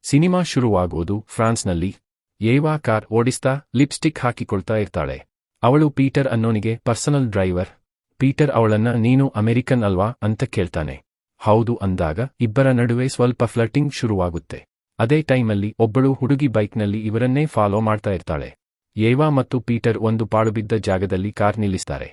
Cinema ಶುರುವಾಗೋದು ಫ್ರಾನ್ಸ್ನಲ್ಲಿ. ಏವಾ car ಓಡಿಸ್ತಾ lipstick ಹಾಕಿಕೊಳ್ತಾ ಇರ್ತಾಳೆ. ಅವಳು ಪೀಟರ್ ಅನ್ನೋನಿಗೆ ಪರ್ಸನಲ್ ಡ್ರೈವರ್. ಪೀಟರ್ ಅವಳನ್ನ ನೀನು ಅಮೆರಿಕನ್ ಅಲ್ವಾ ಅಂತ ಕೇಳ್ತಾನೆ. ಹೌದು ಅಂದಾಗ ಇಬ್ಬರ ನಡುವೆ ಸ್ವಲ್ಪ ಫ್ಲರ್ಟಿಂಗ್ ಶುರುವಾಗುತ್ತೆ. ಅದೇ ಟೈಮಲ್ಲಿ ಒಬ್ಬಳು ಹುಡುಗಿ ಬೈಕ್ನಲ್ಲಿ ಇವರನ್ನೇ ಫಾಲೋ ಮಾಡ್ತಾ ಇರ್ತಾಳೆ. ಏವಾ ಮತ್ತು ಪೀಟರ್ ಒಂದು ಪಾಳುಬಿದ್ದ ಜಾಗದಲ್ಲಿ ಕಾರ್ ನಿಲ್ಲಿಸ್ತಾರೆ.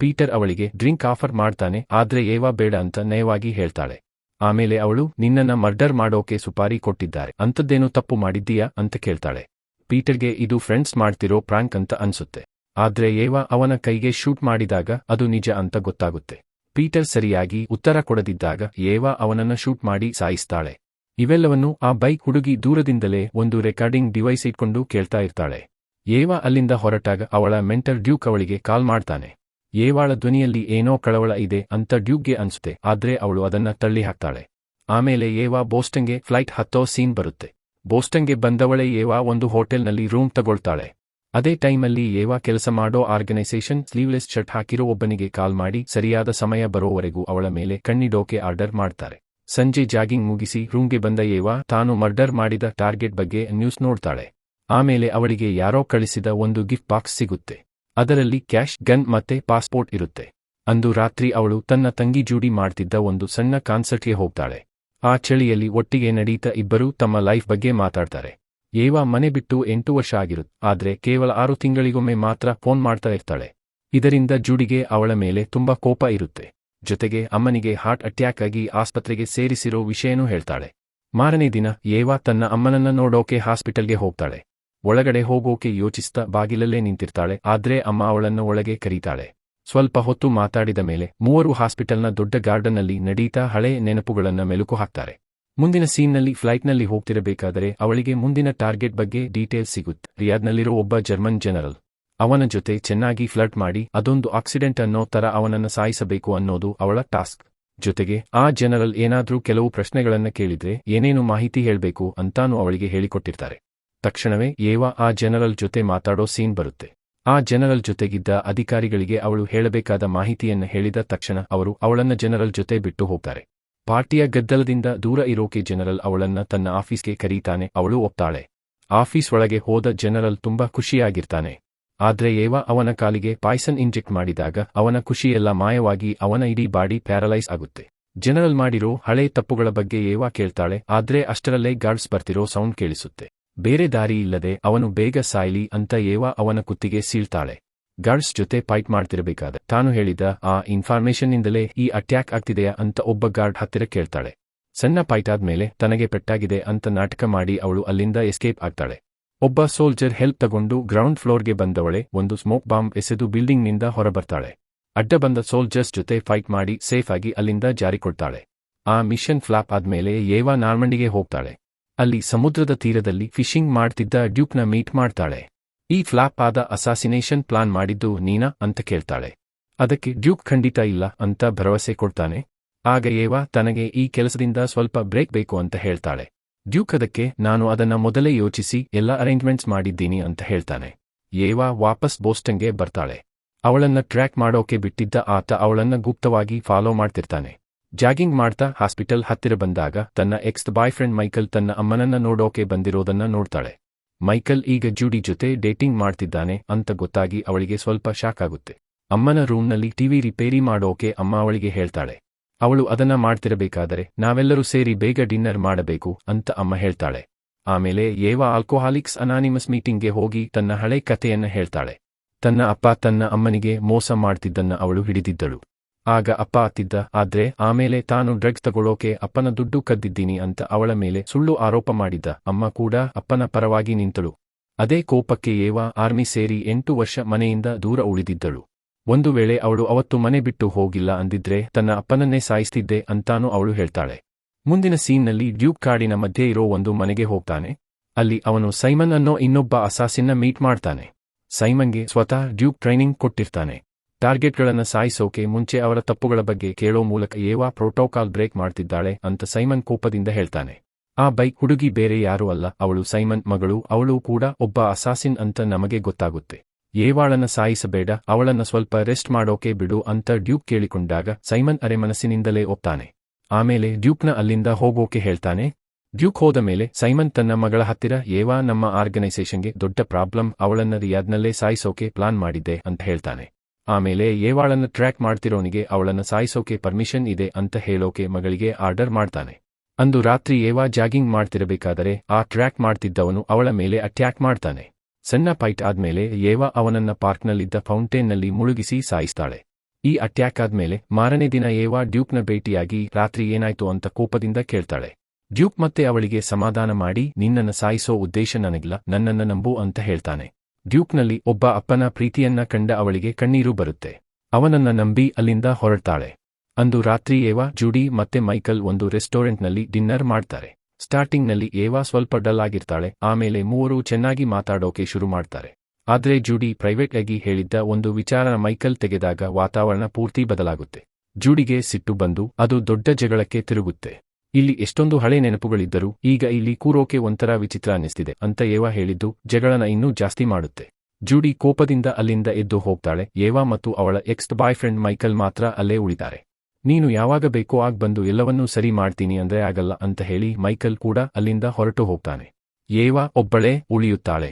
ಪೀಟರ್ ಅವಳಿಗೆ ಡ್ರಿಂಕ್ ಆಫರ್ ಮಾಡ್ತಾನೆ, ಆದ್ರೆ ಏವಾ ಬೇಡ ಅಂತ ನಯವಾಗಿ ಹೇಳ್ತಾಳೆ. ಆಮೇಲೆ ಅವಳು ನಿನ್ನನ್ನ ಮರ್ಡರ್ ಮಾಡೋಕೆ ಸುಪಾರಿ ಕೊಟ್ಟಿದ್ದಾರೆ, ಅಂಥದ್ದೇನು ತಪ್ಪು ಮಾಡಿದ್ದೀಯಾ ಅಂತ ಕೇಳ್ತಾಳೆ. ಪೀಟರ್ಗೆ ಇದು ಫ್ರೆಂಡ್ಸ್ ಮಾಡ್ತಿರೋ ಪ್ರಾಂಕ್ ಅಂತ ಅನ್ಸುತ್ತೆ. ಆದ್ರೆ ಏವಾ ಅವನ ಕೈಗೆ ಶೂಟ್ ಮಾಡಿದಾಗ ಅದು ನಿಜ ಅಂತ ಗೊತ್ತಾಗುತ್ತೆ. ಪೀಟರ್ ಸರಿಯಾಗಿ ಉತ್ತರ ಕೊಡದಿದ್ದಾಗ ಏವಾ ಅವನನ್ನ ಶೂಟ್ ಮಾಡಿ ಸಾಯಿಸ್ತಾಳೆ. ಇವೆಲ್ಲವನ್ನು ಆ ಬೈಕ್ ಹುಡುಗಿ ದೂರದಿಂದಲೇ ಒಂದು ರೆಕಾರ್ಡಿಂಗ್ ಡಿವೈಸ್ ಇಟ್ಕೊಂಡು ಕೇಳ್ತಾ ಇರ್ತಾಳೆ. ಏವಾ ಅಲ್ಲಿಂದ ಹೊರಟಾಗ ಅವಳ ಮೆಂಟರ್ ಡ್ಯೂಕ್ ಅವಳಿಗೆ ಕಾಲ್ ಮಾಡ್ತಾನೆ. ಏವಾಳ ಧ್ವನಿಯಲ್ಲಿ ಏನೋ ಕಳವಳ ಇದೆ ಅಂತ ಡ್ಯೂಕ್ಗೆ ಅನ್ಸುತ್ತೆ, ಆದ್ರೆ ಅವಳು ಅದನ್ನ ತಳ್ಳಿ ಹಾಕ್ತಾಳೆ. ಆಮೇಲೆ ಏವಾ ಬೋಸ್ಟನ್ಗೆ ಫ್ಲೈಟ್ ಹತ್ತೋ ಸೀನ್ ಬರುತ್ತೆ. ಬೋಸ್ಟನ್ಗೆ ಬಂದವಳೆ ಏವಾ ಒಂದು ಹೋಟೆಲ್ನಲ್ಲಿ ರೂಮ್ ತಗೊಳ್ತಾಳೆ. ಅದೇ ಟೈಮಲ್ಲಿ ಏವಾ ಕೆಲಸ ಮಾಡೋ ಆರ್ಗನೈಸೇಷನ್ ಸ್ಲೀವ್ಲೆಸ್ ಶರ್ಟ್ ಹಾಕಿರೋ ಒಬ್ಬನಿಗೆ ಕಾಲ್ ಮಾಡಿ ಸರಿಯಾದ ಸಮಯ ಬರೋವರೆಗೂ ಅವಳ ಮೇಲೆ ಕಣ್ಣಿಡೋಕೆ ಆರ್ಡರ್ ಮಾಡ್ತಾರೆ. ಸಂಜೆ ಜಾಗಿಂಗ್ ಮುಗಿಸಿ ರೂಮ್ಗೆ ಬಂದ ಏವಾ ತಾನು ಮರ್ಡರ್ ಮಾಡಿದ ಟಾರ್ಗೆಟ್ ಬಗ್ಗೆ ನ್ಯೂಸ್ ನೋಡ್ತಾಳೆ. ಆಮೇಲೆ ಅವಳಿಗೆ ಯಾರೋ ಕಳಿಸಿದ ಒಂದು ಗಿಫ್ಟ್ ಬಾಕ್ಸ್ ಸಿಗುತ್ತೆ. ಅದರಲ್ಲಿ ಕ್ಯಾಶ್, ಗನ್ ಮತ್ತೆ ಪಾಸ್ಪೋರ್ಟ್ ಇರುತ್ತೆ. ಅಂದು ರಾತ್ರಿ ಅವಳು ತನ್ನ ತಂಗಿ ಜೂಡಿ ಮಾಡ್ತಿದ್ದ ಒಂದು ಸಣ್ಣ ಕಾನ್ಸರ್ಟ್ಗೆ ಹೋಗ್ತಾಳೆ. ಆ ಚಳಿಯಲ್ಲಿ ಒಟ್ಟಿಗೆ ನಡೀತಾ ಇಬ್ಬರೂ ತಮ್ಮ ಲೈಫ್ ಬಗ್ಗೆ ಮಾತಾಡ್ತಾರೆ. ಏವಾ ಮನೆ ಬಿಟ್ಟು 8 ವರ್ಷ ಆಗಿರುತ್ತೆ, ಆದ್ರೆ ಕೇವಲ 6 ತಿಂಗಳಿಗೊಮ್ಮೆ ಮಾತ್ರ ಫೋನ್ ಮಾಡ್ತಾ ಇರ್ತಾಳೆ. ಇದರಿಂದ ಜೂಡಿಗೆ ಅವಳ ಮೇಲೆ ತುಂಬಾ ಕೋಪ ಇರುತ್ತೆ. ಜೊತೆಗೆ ಅಮ್ಮನಿಗೆ ಹಾರ್ಟ್ ಅಟ್ಯಾಕ್ ಆಗಿ ಆಸ್ಪತ್ರೆಗೆ ಸೇರಿಸಿರೋ ವಿಷಯನೂ ಹೇಳ್ತಾಳೆ. ಮಾರನೇ ದಿನ ಏವಾ ತನ್ನ ಅಮ್ಮನನ್ನ ನೋಡೋಕೆ ಹಾಸ್ಪಿಟಲ್ಗೆ ಹೋಗ್ತಾಳೆ. ಒಳಗಡೆ ಹೋಗೋಕೆ ಯೋಚಿಸ್ತಾ ಬಾಗಿಲಲ್ಲೇ ನಿಂತಿರ್ತಾಳೆ, ಆದ್ರೆ ಅಮ್ಮ ಅವಳನ್ನ ಒಳಗೆ ಕರೀತಾಳೆ. ಸ್ವಲ್ಪ ಹೊತ್ತು ಮಾತಾಡಿದ ಮೇಲೆ ಮೂವರು ಹಾಸ್ಪಿಟಲ್ನ ದೊಡ್ಡ ಗಾರ್ಡನ್ನಲ್ಲಿ ನಡೀತಾ ಹಳೆ ನೆನಪುಗಳನ್ನ ಮೆಲುಕು ಹಾಕ್ತಾರೆ. ಮುಂದಿನ ಸೀನ್ನಲ್ಲಿ ಫ್ಲೈಟ್ನಲ್ಲಿ ಹೋಗ್ತಿರಬೇಕಾದರೆ ಅವಳಿಗೆ ಮುಂದಿನ ಟಾರ್ಗೆಟ್ ಬಗ್ಗೆ ಡೀಟೇಲ್ಸ್ ಸಿಗುತ್ತೆ. ರಿಯಾದ್ನಲ್ಲಿರೋ ಒಬ್ಬ ಜರ್ಮನ್ ಜನರಲ್. ಅವನ ಜೊತೆ ಚೆನ್ನಾಗಿ ಫ್ಲರ್ಟ್ ಮಾಡಿ ಅದೊಂದು ಆಕ್ಸಿಡೆಂಟ್ ಅನ್ನೋ ತರ ಅವನನ್ನ ಸಾಯಿಸಬೇಕು ಅನ್ನೋದು ಅವಳ ಟಾಸ್ಕ್. ಜೊತೆಗೆ ಆ ಜನರಲ್ ಏನಾದ್ರೂ ಕೆಲವು ಪ್ರಶ್ನೆಗಳನ್ನ ಕೇಳಿದ್ರೆ ಏನೇನು ಮಾಹಿತಿ ಹೇಳ್ಬೇಕು ಅಂತಾನೂ ಅವಳಿಗೆ ಹೇಳಿಕೊಟ್ಟಿರ್ತಾರೆ. ತಕ್ಷಣವೇ ಏವಾ ಆ ಜನರಲ್ ಜೊತೆ ಮಾತಾಡೋ ಸೀನ್ ಬರುತ್ತೆ. ಆ ಜನರಲ್ ಜೊತೆಗಿದ್ದ ಅಧಿಕಾರಿಗಳಿಗೆ ಅವಳು ಹೇಳಬೇಕಾದ ಮಾಹಿತಿಯನ್ನ ಹೇಳಿದ ತಕ್ಷಣ ಅವರು ಅವಳನ್ನ ಜನರಲ್ ಜೊತೆ ಬಿಟ್ಟು ಹೋಗ್ತಾರೆ. ಪಾರ್ಟಿಯ ಗದ್ದಲದಿಂದ ದೂರ ಇರೋಕೆ ಜನರಲ್ ಅವಳನ್ನ ತನ್ನ ಆಫೀಸ್ಗೆ ಕರೀತಾನೆ. ಅವಳು ಒಪ್ತಾಳೆ. ಆಫೀಸ್ ಒಳಗೆ ಹೋದ ಜನರಲ್ ತುಂಬಾ ಖುಷಿಯಾಗಿರ್ತಾನೆ. ಆದ್ರೆ ಏವಾ ಅವನ ಕಾಲಿಗೆ ಪಾಯ್ಸನ್ ಇಂಜೆಕ್ಟ್ ಮಾಡಿದಾಗ ಅವನ ಖುಷಿಯೆಲ್ಲ ಮಾಯವಾಗಿ ಅವನ ಇಡೀ ಬಾಡಿ ಪ್ಯಾರಲೈಸ್ ಆಗುತ್ತೆ. ಜನರಲ್ ಮಾಡಿರೋ ಹಳೆ ತಪ್ಪುಗಳ ಬಗ್ಗೆ ಏವಾ ಕೇಳ್ತಾಳೆ, ಆದ್ರೆ ಅಷ್ಟರಲ್ಲೇ ಗಾರ್ಡ್ಸ್ ಬರ್ತಿರೋ ಸೌಂಡ್ ಕೇಳಿಸುತ್ತೆ. ಬೇರೆ ದಾರಿ ಇಲ್ಲದೆ ಅವನು ಬೇಗ ಸಾಯ್ಲಿ ಅಂತ ಏವಾ ಅವನ ಕುತ್ತಿಗೆ ಸೀಳ್ತಾಳೆ. ಗಾರ್ಡ್ಸ್ ಜೊತೆ ಫೈಟ್ ಮಾಡ್ತಿರಬೇಕಾದ ತಾನು ಹೇಳಿದ ಆ ಇನ್ಫಾರ್ಮೇಶನ್ನಿಂದಲೇ ಈ ಅಟ್ಯಾಕ್ ಆಗ್ತಿದೆಯಾ ಅಂತ ಒಬ್ಬ ಗಾರ್ಡ್ ಹತ್ತಿರ ಕೇಳ್ತಾಳೆ. ಸಣ್ಣ ಫೈಟ್ ಆದ್ಮೇಲೆ ತನಗೆ ಪೆಟ್ಟಾಗಿದೆ ಅಂತ ನಾಟಕ ಮಾಡಿ ಅವಳು ಅಲ್ಲಿಂದ ಎಸ್ಕೇಪ್ ಆಗ್ತಾಳೆ. ಒಬ್ಬ ಸೋಲ್ಜರ್ ಹೆಲ್ಪ್ ತಗೊಂಡು ಗ್ರೌಂಡ್ ಫ್ಲೋರ್ಗೆ ಬಂದವಳೆ ಒಂದು ಸ್ಮೋಕ್ ಬಾಂಬ್ ಎಸೆದು ಬಿಲ್ಡಿಂಗ್ನಿಂದ ಹೊರಬರ್ತಾಳೆ. ಅಡ್ಡ ಬಂದ ಸೋಲ್ಜರ್ಸ್ ಜೊತೆ ಫೈಟ್ ಮಾಡಿ ಸೇಫ್ ಆಗಿ ಅಲ್ಲಿಂದ ಜಾರಿಕೊಳ್ತಾಳೆ. ಆ ಮಿಷನ್ ಫ್ಲಾಪ್ ಆದ್ಮೇಲೆ ಏವಾ ನಾರ್ಮಂಡಿಗೆ ಹೋಗ್ತಾಳೆ. ಅಲ್ಲಿ ಸಮುದ್ರದ ತೀರದಲ್ಲಿ ಫಿಶಿಂಗ್ ಮಾಡ್ತಿದ್ದ ಡ್ಯೂಕ್ನ ಮೀಟ್ ಮಾಡ್ತಾಳೆ. ಈ ಫ್ಲಾಪ್ ಆದ ಅಸಾಸಿನೇಷನ್ ಪ್ಲಾನ್ ಮಾಡಿದ್ದು ನೀನಾ ಅಂತ ಕೇಳ್ತಾಳೆ. ಅದಕ್ಕೆ ಡ್ಯೂಕ್ ಖಂಡಿತ ಇಲ್ಲ ಅಂತ ಭರವಸೆ ಕೊಡ್ತಾನೆ. ಆಗ ಏವಾ ತನಗೆ ಈ ಕೆಲಸದಿಂದ ಸ್ವಲ್ಪ ಬ್ರೇಕ್ ಬೇಕು ಅಂತ ಹೇಳ್ತಾಳೆ. ಡ್ಯೂಕ್ ಅದಕ್ಕೆ ನಾನು ಅದನ್ನ ಮೊದಲೇ ಯೋಚಿಸಿ ಎಲ್ಲ ಅರೇಂಜ್ಮೆಂಟ್ಸ್ ಮಾಡಿದ್ದೀನಿ ಅಂತ ಹೇಳ್ತಾನೆ. ಏವಾ ವಾಪಸ್ ಬೋಸ್ಟನ್ಗೆ ಬರ್ತಾಳೆ. ಅವಳನ್ನ ಟ್ರ್ಯಾಕ್ ಮಾಡೋಕೆ ಬಿಟ್ಟಿದ್ದ ಆತ ಅವಳನ್ನ ಗುಪ್ತವಾಗಿ ಫಾಲೋ ಮಾಡ್ತಿರ್ತಾನೆ. ಜಾಗಿಂಗ್ ಮಾಡ್ತಾ ಹಾಸ್ಪಿಟಲ್ ಹತ್ತಿರ ಬಂದಾಗ ತನ್ನ ಎಕ್ಸ್ ಬಾಯ್ ಫ್ರೆಂಡ್ ಮೈಕಲ್ ತನ್ನ ಅಮ್ಮನನ್ನ ನೋಡೋಕೆ ಬಂದಿರೋದನ್ನ ನೋಡ್ತಾಳೆ. ಮೈಕಲ್ ಈಗ ಜೂಡಿ ಜೊತೆ ಡೇಟಿಂಗ್ ಮಾಡ್ತಿದ್ದಾನೆ ಅಂತ ಗೊತ್ತಾಗಿ ಅವಳಿಗೆ ಸ್ವಲ್ಪ ಶಾಕ್ ಆಗುತ್ತೆ. ಅಮ್ಮನ ರೂಮ್ನಲ್ಲಿ ಟಿವಿ ರಿಪೇರಿ ಮಾಡೋಕೆ ಅಮ್ಮ ಅವಳಿಗೆ ಹೇಳ್ತಾಳೆ. ಅವಳು ಅದನ್ನ ಮಾಡ್ತಿರಬೇಕಾದರೆ ನಾವೆಲ್ಲರೂ ಸೇರಿ ಬೇಗ ಡಿನ್ನರ್ ಮಾಡಬೇಕು ಅಂತ ಅಮ್ಮ ಹೇಳ್ತಾಳೆ. ಆಮೇಲೆ ಏವಾ ಆಲ್ಕೋಹಾಲಿಕ್ಸ್ ಅನಾನಿಮಸ್ ಮೀಟಿಂಗ್ಗೆ ಹೋಗಿ ತನ್ನ ಹಳೆ ಕಥೆಯನ್ನ ಹೇಳ್ತಾಳೆ. ತನ್ನ ಅಪ್ಪ ತನ್ನ ಅಮ್ಮನಿಗೆ ಮೋಸ ಮಾಡ್ತಿದ್ದನ್ನ ಅವಳು ಹಿಡಿದಿದ್ದಳು. ಆಗ ಅಪ್ಪ ಅತ್ತಿದ್ದ, ಆದ್ರೆ ಆಮೇಲೆ ತಾನು ಡ್ರಗ್ಸ್ ತಗೊಳ್ಳೋಕೆ ಅಪ್ಪನ ದುಡ್ಡು ಕದ್ದಿದ್ದೀನಿ ಅಂತ ಅವಳ ಮೇಲೆ ಸುಳ್ಳು ಆರೋಪ ಮಾಡಿದ್ದ. ಅಮ್ಮ ಕೂಡ ಅಪ್ಪನ ಪರವಾಗಿ ನಿಂತಳು. ಅದೇ ಕೋಪಕ್ಕೆ ಏವಾ ಆರ್ಮಿ ಸೇರಿ 8 ವರ್ಷ ಮನೆಯಿಂದ ದೂರ ಉಳಿದಿದ್ದಳು. ಒಂದು ವೇಳೆ ಅವಳು ಅವತ್ತು ಮನೆ ಬಿಟ್ಟು ಹೋಗಿಲ್ಲ ಅಂದಿದ್ರೆ ತನ್ನ ಅಪ್ಪನನ್ನೇ ಸಾಯಿಸ್ತಿದ್ದೆ ಅಂತಾನೂ ಅವಳು ಹೇಳ್ತಾಳೆ. ಮುಂದಿನ ಸೀನ್ನಲ್ಲಿ ಡ್ಯೂಕ್ ಕಾಡಿನ ಮಧ್ಯೆ ಇರೋ ಒಂದು ಮನೆಗೆ ಹೋಗ್ತಾನೆ. ಅಲ್ಲಿ ಅವನು ಸೈಮನ್ ಅನ್ನೋ ಇನ್ನೊಬ್ಬ ಅಸಾಸಿನ್ನ ಮೀಟ್ ಮಾಡ್ತಾನೆ. ಸೈಮನ್ಗೆ ಸ್ವತಃ ಡ್ಯೂಕ್ ಟ್ರೈನಿಂಗ್ ಕೊಟ್ಟಿರ್ತಾನೆ. ಟಾರ್ಗೆಟ್ಗಳನ್ನ ಸಾಯಿಸೋಕೆ ಮುಂಚೆ ಅವರ ತಪ್ಪುಗಳ ಬಗ್ಗೆ ಕೇಳೋ ಮೂಲಕ ಏವಾ ಪ್ರೋಟೋಕಾಲ್ ಬ್ರೇಕ್ ಮಾಡ್ತಿದ್ದಾಳೆ ಅಂತ ಸೈಮನ್ ಕೋಪದಿಂದ ಹೇಳ್ತಾನೆ. ಆ ಬೈಕ್ ಹುಡುಗಿ ಬೇರೆ ಯಾರೂ ಅಲ್ಲ, ಅವಳು ಸೈಮನ್ ಮಗಳು. ಅವಳು ಕೂಡ ಒಬ್ಬ ಅಸಾಸಿನ್ ಅಂತ ನಮಗೆ ಗೊತ್ತಾಗುತ್ತೆ. ಏವಾಳನ್ನ ಸಾಯಿಸಬೇಡ, ಅವಳನ್ನ ಸ್ವಲ್ಪ ರೆಸ್ಟ್ ಮಾಡೋಕೆ ಬಿಡು ಅಂತ ಡ್ಯೂಕ್ ಕೇಳಿಕೊಂಡಾಗ ಸೈಮನ್ ಅರೆಮನಸ್ಸಿನಿಂದಲೇ ಒಪ್ತಾನೆ. ಆಮೇಲೆ ಡ್ಯೂಕ್ನ ಅಲ್ಲಿಂದ ಹೋಗೋಕೆ ಹೇಳ್ತಾನೆ. ಡ್ಯೂಕ್ ಹೋದ ಮೇಲೆ ಸೈಮನ್ ತನ್ನ ಮಗಳ ಹತ್ತಿರ ಏವಾ ನಮ್ಮ ಆರ್ಗನೈಸೇಷನ್ಗೆ ದೊಡ್ಡ ಪ್ರಾಬ್ಲಮ್, ಅವಳನ್ನ ರಿಯಾದ್ನಲ್ಲೇ ಸಾಯಿಸೋಕೆ ಪ್ಲಾನ್ ಮಾಡಿದ್ದೆ ಅಂತ ಹೇಳ್ತಾನೆ. ಆಮೇಲೆ ಏವಾಳನ್ನ ಟ್ರ್ಯಾಕ್ ಮಾಡ್ತಿರೋನಿಗೆ ಅವಳನ್ನ ಸಾಯಿಸೋಕೆ ಪರ್ಮಿಷನ್ ಇದೆ ಅಂತ ಹೇಳೋಕೆ ಮಗಳಿಗೆ ಆರ್ಡರ್ ಮಾಡ್ತಾನೆ. ಅಂದು ರಾತ್ರಿ ಏವಾ ಜಾಗಿಂಗ್ ಮಾಡ್ತಿರಬೇಕಾದರೆ ಆ ಟ್ರ್ಯಾಕ್ ಮಾಡ್ತಿದ್ದವನು ಅವಳ ಮೇಲೆ ಅಟ್ಯಾಕ್ ಮಾಡ್ತಾನೆ. ಸಣ್ಣ ಫೈಟ್ ಆದ್ಮೇಲೆ ಏವಾ ಅವನನ್ನ ಪಾರ್ಕ್ನಲ್ಲಿದ್ದ ಫೌಂಟೇನ್ನಲ್ಲಿ ಮುಳುಗಿಸಿ ಸಾಯಿಸ್ತಾಳೆ. ಈ ಅಟ್ಯಾಕ್ ಆದ್ಮೇಲೆ ಮಾರನೇ ದಿನ ಏವಾ ಡ್ಯೂಕ್ನ ಭೇಟಿಯಾಗಿ ರಾತ್ರಿ ಏನಾಯ್ತು ಅಂತ ಕೋಪದಿಂದ ಕೇಳ್ತಾಳೆ. ಡ್ಯೂಕ್ ಮತ್ತೆ ಅವಳಿಗೆ ಸಮಾಧಾನ ಮಾಡಿ ನಿನ್ನನ್ನ ಸಾಯಿಸೋ ಉದ್ದೇಶ ನನಗಿಲ್ಲ, ನನ್ನನ್ನ ನಂಬು ಅಂತ ಹೇಳ್ತಾನೆ. ಡ್ಯೂಕ್ನಲ್ಲಿ ಒಬ್ಬ ಅಪ್ಪನ ಪ್ರೀತಿಯನ್ನ ಕಂಡ ಅವಳಿಗೆ ಕಣ್ಣೀರು ಬರುತ್ತೆ. ಅವನನ್ನ ನಂಬಿ ಅಲ್ಲಿಂದ ಹೊರಡ್ತಾಳೆ. ಅಂದು ರಾತ್ರಿ ಏವಾ, ಜೂಡಿ ಮತ್ತೆ ಮೈಕಲ್ ಒಂದು ರೆಸ್ಟೋರೆಂಟ್ನಲ್ಲಿ ಡಿನ್ನರ್ ಮಾಡ್ತಾರೆ. ಸ್ಟಾರ್ಟಿಂಗ್ನಲ್ಲಿ ಏವಾ ಸ್ವಲ್ಪ ಡಲ್ ಆಗಿರ್ತಾಳೆ, ಆಮೇಲೆ ಮೂವರು ಚೆನ್ನಾಗಿ ಮಾತಾಡೋಕೆ ಶುರು ಮಾಡ್ತಾರೆ. ಆದ್ರೆ ಜೂಡಿ ಪ್ರೈವೇಟ್ ಆಗಿ ಹೇಳಿದ್ದ ಒಂದು ವಿಚಾರನ ಮೈಕಲ್ ತೆಗೆದಾಗ ವಾತಾವರಣ ಪೂರ್ತಿ ಬದಲಾಗುತ್ತೆ. ಜೂಡಿಗೆ ಸಿಟ್ಟು ಬಂದು ಅದು ದೊಡ್ಡ ಜಗಳಕ್ಕೆ ತಿರುಗುತ್ತೆ. ಇಲ್ಲಿ ಎಷ್ಟೊಂದು ಹಳೆ ನೆನಪುಗಳಿದ್ದರೂ ಈಗ ಇಲ್ಲಿ ಕೂರೋಕೆ ಒಂಥರ ವಿಚಿತ್ರ ಅನ್ನಿಸ್ತಿದೆ ಅಂತ ಏವಾ ಹೇಳಿದ್ದು ಜಗಳನ ಇನ್ನೂ ಜಾಸ್ತಿ ಮಾಡುತ್ತೆ. ಜೂಡಿ ಕೋಪದಿಂದ ಅಲ್ಲಿಂದ ಎದ್ದು ಹೋಗ್ತಾಳೆ. ಏವಾ ಮತ್ತು ಅವಳ ಎಕ್ಸ್ ಬಾಯ್ ಫ್ರೆಂಡ್ ಮೈಕಲ್ ಮಾತ್ರ ಅಲ್ಲೇ ಉಳಿತಾರೆ. ನೀನು ಯಾವಾಗ ಬೇಕೋ ಆಗ ಬಂದು ಎಲ್ಲವನ್ನೂ ಸರಿ ಮಾಡ್ತೀನಿ ಅಂದ್ರೆ ಆಗಲ್ಲ ಅಂತ ಹೇಳಿ ಮೈಕಲ್ ಕೂಡ ಅಲ್ಲಿಂದ ಹೊರಟು ಹೋಗ್ತಾನೆ. ಏವಾ ಒಬ್ಬಳೇ ಉಳಿಯುತ್ತಾಳೆ.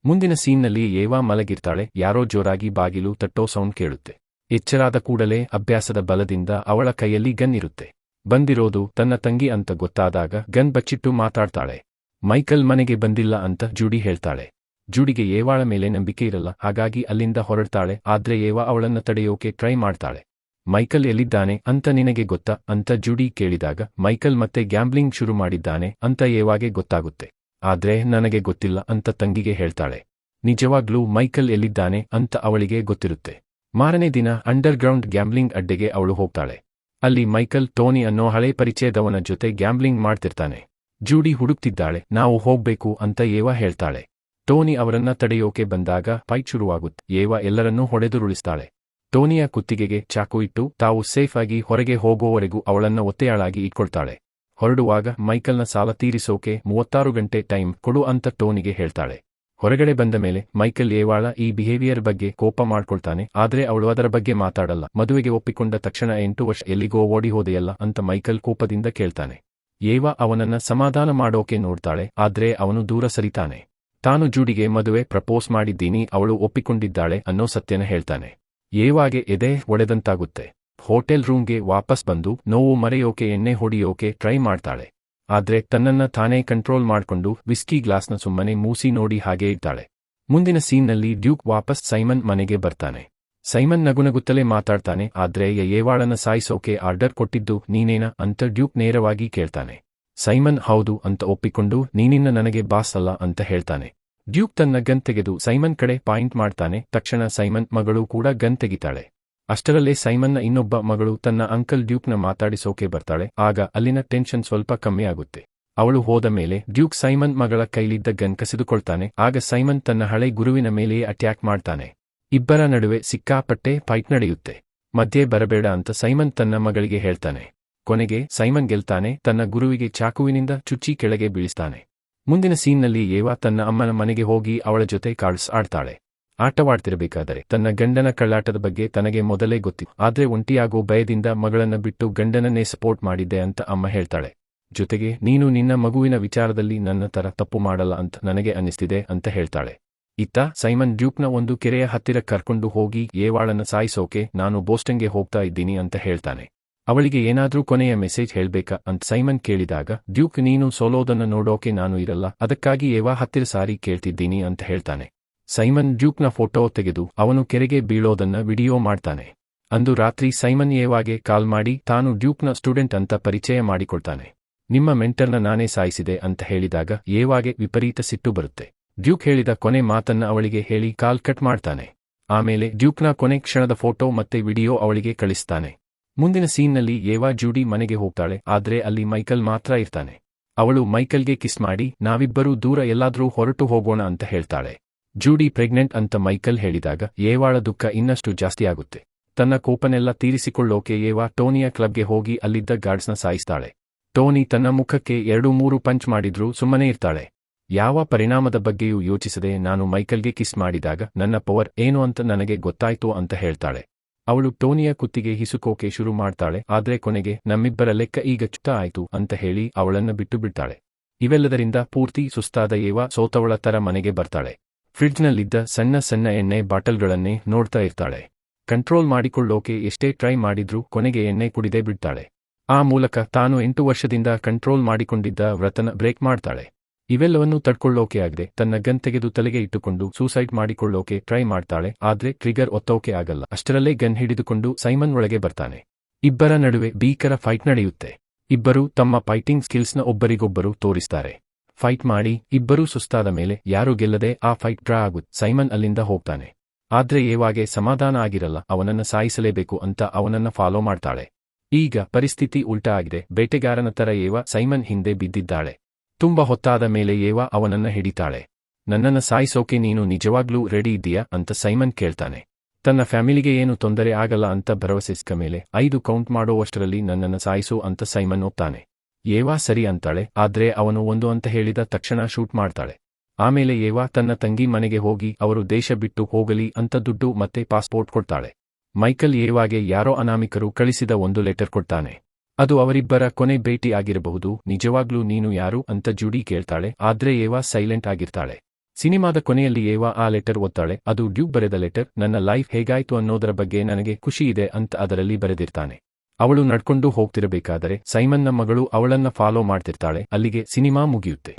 ಮುಂದಿನ ಸೀನ್ನಲ್ಲಿ ಏವಾ ಮಲಗಿರ್ತಾಳೆ. ಯಾರೋ ಜೋರಾಗಿ ಬಾಗಿಲು ತಟ್ಟೋ ಸೌಂಡ್ ಕೇಳುತ್ತೆ. ಎಚ್ಚರಾದ ಕೂಡಲೇ ಅಭ್ಯಾಸದ ಬಲದಿಂದ ಅವಳ ಕೈಯಲ್ಲಿ ಗನ್ ಇರುತ್ತೆ. ಬಂದಿರೋದು ತನ್ನ ತಂಗಿ ಅಂತ ಗೊತ್ತಾದಾಗ ಗನ್ ಬಚ್ಚಿಟ್ಟು ಮಾತಾಡ್ತಾಳೆ. ಮೈಕಲ್ ಮನೆಗೆ ಬಂದಿಲ್ಲ ಅಂತ ಜೂಡಿ ಹೇಳ್ತಾಳೆ. ಜೂಡಿಗೆ ಏವಾಳ ಮೇಲೆ ನಂಬಿಕೆ ಇರಲ್ಲ, ಹಾಗಾಗಿ ಅಲ್ಲಿಂದ ಹೊರಡ್ತಾಳೆ. ಆದ್ರೆ ಏವಾ ಅವಳನ್ನ ತಡೆಯೋಕೆ ಟ್ರೈ ಮಾಡ್ತಾಳೆ. ಮೈಕಲ್ ಎಲ್ಲಿದ್ದಾನೆ ಅಂತ ನಿನಗೆ ಗೊತ್ತಾ ಅಂತ ಜೂಡಿ ಕೇಳಿದಾಗ ಮೈಕಲ್ ಮತ್ತೆ ಗ್ಯಾಂಬ್ಲಿಂಗ್ ಶುರು ಮಾಡಿದ್ದಾನೆ ಅಂತ ಏವಾಗೆ ಗೊತ್ತಾಗುತ್ತೆ. ಆದ್ರೆ ನನಗೆ ಗೊತ್ತಿಲ್ಲ ಅಂತ ತಂಗಿಗೆ ಹೇಳ್ತಾಳೆ. ನಿಜವಾಗ್ಲೂ ಮೈಕಲ್ ಎಲ್ಲಿದ್ದಾನೆ ಅಂತ ಅವಳಿಗೆ ಗೊತ್ತಿರುತ್ತೆ. ಮಾರನೇ ದಿನ ಅಂಡರ್ಗ್ರೌಂಡ್ ಗ್ಯಾಂಬ್ಲಿಂಗ್ ಅಡ್ಡೆಗೆ ಅವಳು ಹೋಗ್ತಾಳೆ. ಅಲ್ಲಿ ಮೈಕಲ್ ಟೋನಿ ಅನ್ನೋ ಹಳೆ ಪರಿಚಯದವನ ಜೊತೆ ಗ್ಯಾಂಬ್ಲಿಂಗ್ ಮಾಡ್ತಿರ್ತಾನೆ. ಜೂಡಿ ಹುಡುಕ್ತಿದ್ದಾಳೆ. ನಾವು ಹೋಗ್ಬೇಕು ಅಂತ ಏವಾ ಹೇಳ್ತಾಳೆ. ಟೋನಿ ಅವರನ್ನ ತಡೆಯೋಕೆ ಬಂದಾಗ ಫೈಟ್ ಶುರುವಾಗುತ್ತೆ. ಏವಾ ಎಲ್ಲರನ್ನೂ ಹೊಡೆದುರುಳಿಸ್ತಾಳೆ. ಟೋನಿಯ ಕುತ್ತಿಗೆಗೆ ಚಾಕು ಇಟ್ಟು ತಾವು ಸೇಫ್ ಆಗಿ ಹೊರಗೆ ಹೋಗೋವರೆಗೂ ಅವಳನ್ನ ಒತ್ತೆಯಾಳಾಗಿ ಇಟ್ಕೊಳ್ತಾಳೆ. ಹೊರಡುವಾಗ ಮೈಕಲ್ನ ಸಾಲ ತೀರಿಸೋಕೆ 36 ಗಂಟೆ ಟೈಮ್ ಕೊಡು ಅಂತ ಟೋನಿಗೆ ಹೇಳ್ತಾಳೆ. ಹೊರಗಡೆ ಬಂದ ಮೇಲೆ ಮೈಕಲ್ ಏವಾಳ ಈ ಬಿಹೇವಿಯರ್ ಬಗ್ಗೆ ಕೋಪ ಮಾಡ್ಕೊಳ್ತಾನೆ. ಆದ್ರೆ ಅವಳು ಅದರ ಬಗ್ಗೆ ಮಾತಾಡಲ್ಲ. ಮದುವೆಗೆ ಒಪ್ಪಿಕೊಂಡ ತಕ್ಷಣ 8 ವರ್ಷ ಎಲ್ಲಿಗೋ ಓಡಿ ಹೋದೆಯಲ್ಲ ಅಂತ ಮೈಕಲ್ ಕೋಪದಿಂದ ಕೇಳ್ತಾನೆ. ಏವಾ ಅವನನ್ನ ಸಮಾಧಾನ ಮಾಡೋಕೆ ನೋಡ್ತಾಳೆ. ಆದ್ರೆ ಅವನು ದೂರ ಸರಿತಾನೆ. ತಾನು ಜೂಡಿಗೆ ಮದುವೆ ಪ್ರಪೋಸ್ ಮಾಡಿದ್ದೀನಿ, ಅವಳು ಒಪ್ಪಿಕೊಂಡಿದ್ದಾಳೆ ಅನ್ನೋ ಸತ್ಯನ ಹೇಳ್ತಾನೆ. ಏವಾಗೆ ಎದೆ ಒಡೆದಂತಾಗುತ್ತೆ. ಹೋಟೆಲ್ ರೂಮ್ಗೆ ವಾಪಸ್ ಬಂದು ನೋವು ಮರೆಯೋಕೆ ಎಣ್ಣೆ ಹೊಡಿಯೋಕೆ ಟ್ರೈ ಮಾಡ್ತಾಳೆ. ಆದ್ರೆ ತನ್ನನ್ನ ತಾನೇ ಕಂಟ್ರೋಲ್ ಮಾಡ್ಕೊಂಡು ವಿಸ್ಕಿ ಗ್ಲಾಸ್ನ ಸುಮ್ಮನೆ ಮೂಸಿ ನೋಡಿ ಹಾಗೇ ಇರ್ತಾಳೆ. ಮುಂದಿನ ಸೀನ್ನಲ್ಲಿ ಡ್ಯೂಕ್ ವಾಪಸ್ ಸೈಮನ್ ಮನೆಗೆ ಬರ್ತಾನೆ. ಸೈಮನ್ ನಗುನಗುತ್ತಲೇ ಮಾತಾಡ್ತಾನೆ. ಆದ್ರೆ ಏವಾಳನ್ನ ಸಾಯಿಸೋಕೆ ಆರ್ಡರ್ ಕೊಟ್ಟಿದ್ದು ನೀನೇನಾ ಅಂತ ಡ್ಯೂಕ್ ನೇರವಾಗಿ ಕೇಳ್ತಾನೆ. ಸೈಮನ್ ಹೌದು ಅಂತ ಒಪ್ಪಿಕೊಂಡು ನೀನಿನ್ನ ನನಗೆ ಬಾಸ್ ಅಲ್ಲ ಅಂತ ಹೇಳ್ತಾನೆ. ಡ್ಯೂಕ್ ತನ್ನ ಗನ್ ತೆಗೆದು ಸೈಮನ್ ಕಡೆ ಪಾಯಿಂಟ್ ಮಾಡ್ತಾನೆ. ತಕ್ಷಣ ಸೈಮನ್ ಮಗಳು ಕೂಡ ಗನ್ ತೆಗಿತಾಳೆ. ಅಷ್ಟರಲ್ಲೇ ಸೈಮನ್ನ ಇನ್ನೊಬ್ಬ ಮಗಳು ತನ್ನ ಅಂಕಲ್ ಡ್ಯೂಕ್ನ ಮಾತಾಡಿಸೋಕೆ ಬರ್ತಾಳೆ. ಆಗ ಅಲ್ಲಿನ ಟೆನ್ಷನ್ ಸ್ವಲ್ಪ ಕಮ್ಮಿ ಆಗುತ್ತೆ. ಅವಳು ಹೋದ ಮೇಲೆ ಡ್ಯೂಕ್ ಸೈಮನ್ ಮಗಳ ಕೈಲಿದ್ದ ಗನ್ ಕಸಿದುಕೊಳ್ತಾನೆ. ಆಗ ಸೈಮನ್ ತನ್ನ ಹಳೆ ಗುರುವಿನ ಮೇಲೆಯೇ ಅಟ್ಯಾಕ್ ಮಾಡ್ತಾನೆ. ಇಬ್ಬರ ನಡುವೆ ಸಿಕ್ಕಾಪಟ್ಟೆ ಫೈಟ್ ನಡೆಯುತ್ತೆ. ಮಧ್ಯೆ ಬರಬೇಡ ಅಂತ ಸೈಮನ್ ತನ್ನ ಮಗಳಿಗೆ ಹೇಳ್ತಾನೆ. ಕೊನೆಗೆ ಸೈಮನ್ ಗೆಲ್ತಾನೆ. ತನ್ನ ಗುರುವಿಗೆ ಚಾಕುವಿನಿಂದ ಚುಚ್ಚಿ ಕೆಳಗೆ ಬೀಳಿಸ್ತಾನೆ. ಮುಂದಿನ ಸೀನ್ನಲ್ಲಿ ಏವಾ ತನ್ನ ಅಮ್ಮನ ಮನೆಗೆ ಹೋಗಿ ಅವಳ ಜೊತೆ ಕಾರ್ಡ್ಸ್ ಆಡ್ತಾಳೆ. ಆಟವಾಡ್ತಿರಬೇಕಾದರೆ ತನ್ನ ಗಂಡನ ಕಳ್ಳಾಟದ ಬಗ್ಗೆ ತನಗೆ ಮೊದಲೇ ಗೊತ್ತಿತ್ತು. ಆದ್ರೆ ಒಂಟಿಯಾಗೋ ಭಯದಿಂದ ಮಗಳನ್ನ ಬಿಟ್ಟು ಗಂಡನನ್ನೇ ಸಪೋರ್ಟ್ ಮಾಡಿದ್ದೆ ಅಂತ ಅಮ್ಮ ಹೇಳ್ತಾಳೆ. ಜೊತೆಗೆ ನೀನು ನಿನ್ನ ಮಗುವಿನ ವಿಚಾರದಲ್ಲಿ ನನ್ನ ತರ ತಪ್ಪು ಮಾಡಲ್ಲ ಅಂತ ನನಗೆ ಅನ್ನಿಸ್ತಿದೆ ಅಂತ ಹೇಳ್ತಾಳೆ. ಇತ್ತ ಸೈಮನ್ ಡ್ಯೂಕ್ನ ಒಂದು ಕೆರೆಯ ಹತ್ತಿರ ಕರ್ಕೊಂಡು ಹೋಗಿ ಏವಾಳನ್ನ ಸಾಯಿಸೋಕೆ ನಾನು ಬೋಸ್ಟನ್ಗೆ ಹೋಗ್ತಾ ಇದ್ದೀನಿ ಅಂತ ಹೇಳ್ತಾನೆ. ಅವಳಿಗೆ ಏನಾದ್ರೂ ಕೊನೆಯ ಮೆಸೇಜ್ ಹೇಳ್ಬೇಕಾ ಅಂತ ಸೈಮನ್ ಕೇಳಿದಾಗ ಡ್ಯೂಕ್ ನೀನು ಸೋಲೋದನ್ನ ನೋಡೋಕೆ ನಾನು ಇರಲ್ಲ, ಅದಕ್ಕಾಗಿ ಏವಾ ಹತ್ತಿರ ಸಾರಿ ಕೇಳ್ತಿದ್ದೀನಿ ಅಂತ ಹೇಳ್ತಾನೆ. ಸೈಮನ್ ಡ್ಯೂಕ್ನ ಫೋಟೋ ತೆಗೆದು ಅವನು ಕೆರೆಗೆ ಬೀಳೋದನ್ನ ವಿಡಿಯೋ ಮಾಡ್ತಾನೆ. ಅಂದು ರಾತ್ರಿ ಸೈಮನ್ ಏವಾಗೆ ಕಾಲ್ ಮಾಡಿ ತಾನು ಡ್ಯೂಕ್ನ ಸ್ಟೂಡೆಂಟ್ ಅಂತ ಪರಿಚಯ ಮಾಡಿಕೊಳ್ತಾನೆ. ನಿಮ್ಮ ಮೆಂಟರ್ನ ನಾನೇ ಸಾಯಿಸಿದೆ ಅಂತ ಹೇಳಿದಾಗ ಏವಾಗೆ ವಿಪರೀತ ಸಿಟ್ಟು ಬರುತ್ತೆ. ಡ್ಯೂಕ್ ಹೇಳಿದ ಕೊನೆ ಮಾತನ್ನ ಅವಳಿಗೆ ಹೇಳಿ ಕಾಲ್ ಕಟ್ ಮಾಡ್ತಾನೆ. ಆಮೇಲೆ ಡ್ಯೂಕ್ನ ಕೊನೆ ಕ್ಷಣದ ಫೋಟೋ ಮತ್ತೆ ವಿಡಿಯೋ ಅವಳಿಗೆ ಕಳಿಸ್ತಾನೆ. ಮುಂದಿನ ಸೀನ್ನಲ್ಲಿ ಏವಾ ಜೂಡಿ ಮನೆಗೆ ಹೋಗ್ತಾಳೆ. ಆದ್ರೆ ಅಲ್ಲಿ ಮೈಕಲ್ ಮಾತ್ರ ಇರ್ತಾನೆ. ಅವಳು ಮೈಕಲ್ಗೆ ಕಿಸ್ ಮಾಡಿ ನಾವಿಬ್ಬರೂ ದೂರ ಎಲ್ಲಾದ್ರೂ ಹೊರಟು ಹೋಗೋಣ ಅಂತ ಹೇಳ್ತಾಳೆ. ಜೂಡಿ ಪ್ರೆಗ್ನೆಂಟ್ ಅಂತ ಮೈಕಲ್ ಹೇಳಿದಾಗ ಏವಾಳ ದುಃಖ ಇನ್ನಷ್ಟು ಜಾಸ್ತಿ ಆಗುತ್ತೆ. ತನ್ನ ಕೋಪನೆಲ್ಲ ತೀರಿಸಿಕೊಳ್ಳೋಕೆ ಏವಾ ಟೋನಿಯ ಕ್ಲಬ್ಗೆ ಹೋಗಿ ಅಲ್ಲಿದ್ದ ಗಾರ್ಡ್ಸ್ನ ಸಾಯಿಸ್ತಾಳೆ. ಟೋನಿ ತನ್ನ ಮುಖಕ್ಕೆ 2-3 ಪಂಚ್ ಮಾಡಿದ್ರೂ ಸುಮ್ಮನೆ ಇರ್ತಾಳೆ. ಯಾವ ಪರಿಣಾಮದ ಬಗ್ಗೆಯೂ ಯೋಚಿಸದೆ ನಾನು ಮೈಕಲ್ಗೆ ಕಿಸ್ ಮಾಡಿದಾಗ ನನ್ನ ಪವರ್ ಏನು ಅಂತ ನನಗೆ ಗೊತ್ತಾಯ್ತು ಅಂತ ಹೇಳ್ತಾಳೆ. ಅವಳು ಟೋನಿಯ ಕುತ್ತಿಗೆ ಹಿಸುಕೋಕೆ ಶುರು ಮಾಡ್ತಾಳೆ. ಆದ್ರೆ ಕೊನೆಗೆ ನಮ್ಮಿಬ್ಬರ ಲೆಕ್ಕ ಈಗ ಚುತ್ತ ಆಯ್ತು ಅಂತ ಹೇಳಿ ಅವಳನ್ನ ಬಿಟ್ಟು ಬಿಡ್ತಾಳೆ. ಇವೆಲ್ಲದರಿಂದ ಪೂರ್ತಿ ಸುಸ್ತಾದ ಏವಾ ಸೋತವಳ ತರ ಮನೆಗೆ ಬರ್ತಾಳೆ. ಫ್ರಿಡ್ಜ್ನಲ್ಲಿದ್ದ ಸಣ್ಣ ಸಣ್ಣ ಎಣ್ಣೆ ಬಾಟಲ್ಗಳನ್ನೇ ನೋಡ್ತಾ ಇರ್ತಾಳೆ. ಕಂಟ್ರೋಲ್ ಮಾಡಿಕೊಳ್ಳೋಕೆ ಎಷ್ಟೇ ಟ್ರೈ ಮಾಡಿದ್ರೂ ಕೊನೆಗೆ ಎಣ್ಣೆ ಕುಡಿದೇ ಬಿಡ್ತಾಳೆ. ಆ ಮೂಲಕ ತಾನು 8 ವರ್ಷದಿಂದ ಕಂಟ್ರೋಲ್ ಮಾಡಿಕೊಂಡಿದ್ದ ವ್ರತನ ಬ್ರೇಕ್ ಮಾಡ್ತಾಳೆ. ಇವೆಲ್ಲವನ್ನೂ ತಡ್ಕೊಳ್ಳೋಕೆ ಆಗದೆ ತನ್ನ ಗನ್ ತೆಗೆದು ತಲೆಗೆ ಇಟ್ಟುಕೊಂಡು ಸೂಸೈಡ್ ಮಾಡಿಕೊಳ್ಳೋಕೆ ಟ್ರೈ ಮಾಡ್ತಾಳೆ. ಆದ್ರೆ ಟ್ರಿಗರ್ ಒತ್ತೋಕೆ ಆಗಲ್ಲ. ಅಷ್ಟರಲ್ಲೇ ಗನ್ ಹಿಡಿದುಕೊಂಡು ಸೈಮನ್ ಒಳಗೆ ಬರ್ತಾನೆ. ಇಬ್ಬರ ನಡುವೆ ಭೀಕರ ಫೈಟ್ ನಡೆಯುತ್ತೆ. ಇಬ್ಬರೂ ತಮ್ಮ ಫೈಟಿಂಗ್ ಸ್ಕಿಲ್ಸ್ನ ಒಬ್ಬರಿಗೊಬ್ಬರು ತೋರಿಸ್ತಾರೆ. ಫೈಟ್ ಮಾಡಿ ಇಬ್ಬರೂ ಸುಸ್ತಾದ ಮೇಲೆ ಯಾರೂ ಗೆಲ್ಲದೆ ಆ ಫೈಟ್ ಡ್ರಾ ಆಗುತ್ತೆ. ಸೈಮನ್ ಅಲ್ಲಿಂದ ಹೋಗ್ತಾನೆ. ಆದ್ರೆ ಏವಾಗೆ ಸಮಾಧಾನ ಆಗಿರಲ್ಲ. ಅವನನ್ನ ಸಾಯಿಸಲೇಬೇಕು ಅಂತ ಅವನನ್ನ ಫಾಲೋ ಮಾಡ್ತಾಳೆ. ಈಗ ಪರಿಸ್ಥಿತಿ ಉಲ್ಟಾ ಆಗಿದೆ. ಬೇಟೆಗಾರನ ತರ ಏವಾ ಸೈಮನ್ ಹಿಂದೆ ಬಿದ್ದಿದ್ದಾಳೆ. ತುಂಬಾ ಹೊತ್ತಾದ ಮೇಲೆ ಏವಾ ಅವನನ್ನ ಹಿಡಿತಾಳೆ. ನನ್ನನ್ನ ಸಾಯಿಸೋಕೆ ನೀನು ನಿಜವಾಗ್ಲೂ ರೆಡಿ ಇದ್ದೀಯಾ ಅಂತ ಸೈಮನ್ ಕೇಳ್ತಾನೆ. ತನ್ನ ಫ್ಯಾಮಿಲಿಗೆ ಏನು ತೊಂದರೆ ಆಗಲ್ಲ ಅಂತ ಭರವಸೆ ಸಿಕ್ಕ ಮೇಲೆ 5 ಕೌಂಟ್ ಮಾಡೋವಷ್ಟರಲ್ಲಿ ನನ್ನನ್ನ ಸಾಯಿಸು ಅಂತ ಸೈಮನ್ ಒಪ್ತಾನೆ. ಏವಾ ಸರಿ ಅಂತಾಳೆ. ಆದ್ರೆ ಅವನು 1 ಅಂತ ಹೇಳಿದ ತಕ್ಷಣ ಶೂಟ್ ಮಾಡ್ತಾಳೆ. ಆಮೇಲೆ ಏವಾ ತನ್ನ ತಂಗಿ ಮನೆಗೆ ಹೋಗಿ ಅವರು ದೇಶ ಬಿಟ್ಟು ಹೋಗಲಿ ಅಂತ ದುಡ್ಡು ಮತ್ತೆ ಪಾಸ್ಪೋರ್ಟ್ ಕೊಡ್ತಾಳೆ. ಮೈಕಲ್ ಏವಾಗೆ ಯಾರೋ ಅನಾಮಿಕರು ಕಳಿಸಿದ ಒಂದು ಲೆಟರ್ ಕೊಡ್ತಾನೆ. ಅದು ಅವರಿಬ್ಬರ ಕೊನೆ ಭೇಟಿ ಆಗಿರಬಹುದು. ನಿಜವಾಗ್ಲೂ ನೀನು ಯಾರು ಅಂತ ಜೂಡಿ ಕೇಳ್ತಾಳೆ. ಆದ್ರೆ ಏವಾ ಸೈಲೆಂಟ್ ಆಗಿರ್ತಾಳೆ. ಸಿನಿಮಾದ ಕೊನೆಯಲ್ಲಿ ಏವಾ ಆ ಲೆಟರ್ ಓದ್ತಾಳೆ. ಅದು ಡ್ಯೂಕ್ ಬರೆದ ಲೆಟರ್. ನನ್ನ ಲೈಫ್ ಹೇಗಾಯ್ತು ಅನ್ನೋದರ ಬಗ್ಗೆ ನನಗೆ ಖುಷಿ ಇದೆ ಅಂತ ಅದರಲ್ಲಿ ಬರೆದಿರ್ತಾನೆ. ಅವಳು ನಡ್ಕೊಂಡು ಹೋಗ್ತಿರಬೇಕಾದರೆ ಸೈಮನ್ನ ಮಗಳು ಅವಳನ್ನ ಫಾಲೋ ಮಾಡ್ತಿರ್ತಾಳೆ. ಅಲ್ಲಿಗೆ ಸಿನಿಮಾ ಮುಗಿಯುತ್ತೆ.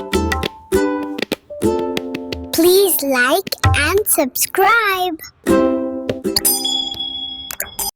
Please like and subscribe.